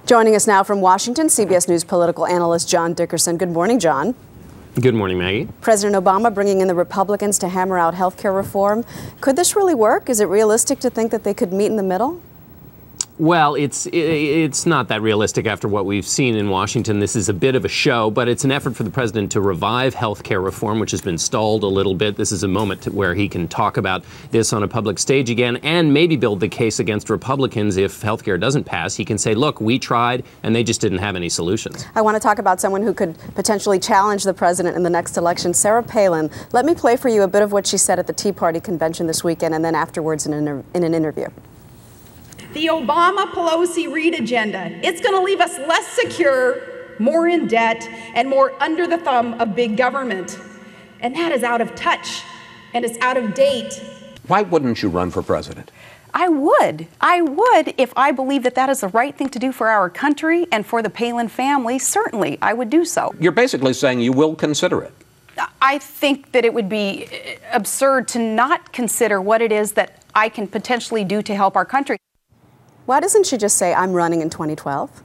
Joining us now from Washington, CBS News political analyst John Dickerson. Good morning, John. Good morning, Maggie. President Obama bringing in the Republicans to hammer out health care reform. Could this really work? Is it realistic to think that they could meet in the middle? Well, it's not that realistic after what we've seen in Washington. This is a bit of a show, but it's an effort for the president to revive health care reform, which has been stalled a little bit. This is a moment where he can talk about this on a public stage again and maybe build the case against Republicans if health care doesn't pass. He can say, look, we tried and they just didn't have any solutions. I want to talk about someone who could potentially challenge the president in the next election, Sarah Palin. Let me play for you a bit of what she said at the Tea Party convention this weekend and then afterwards in an interview. The Obama-Pelosi-Reid agenda, it's going to leave us less secure, more in debt, and more under the thumb of big government. And that is out of touch, and it's out of date. Why wouldn't you run for president? I would if I believe that that is the right thing to do for our country and for the Palin family. Certainly, I would do so. You're basically saying you will consider it. I think that it would be absurd to not consider what it is that I can potentially do to help our country. Why doesn't she just say, I'm running in 2012?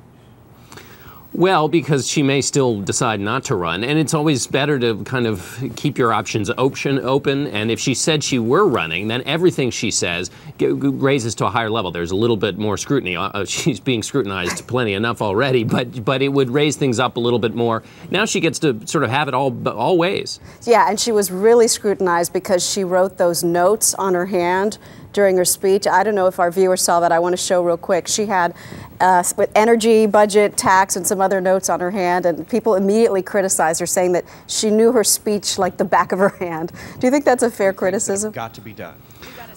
Well, because she may still decide not to run, and it's always better to kind of keep your options open. And if she said she were running, then everything she says raises to a higher level. There's a little bit more scrutiny. She's being scrutinized plenty enough already, but it would raise things up a little bit more. Now she gets to sort of have it all ways. Yeah, and she was really scrutinized because she wrote those notes on her hand during her speech. I don't know if our viewers saw that. I want to show real quick. She had with energy, budget, tax, and some other notes on her hand, and people immediately criticized her, saying that she knew her speech like the back of her hand. Do you think that's a fair criticism? Got to be done.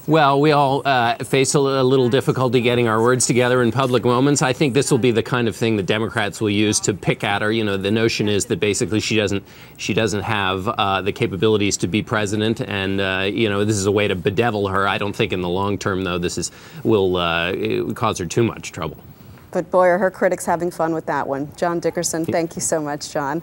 Well, we all face a little difficulty getting our words together in public moments. I think this will be the kind of thing the Democrats will use to pick at her. You know, the notion is that basically she doesn't have the capabilities to be president, and you know, this is a way to bedevil her. I don't think in the long term, though, this will cause her too much trouble. But boy, are her critics having fun with that one. John Dickerson, thank you so much, John.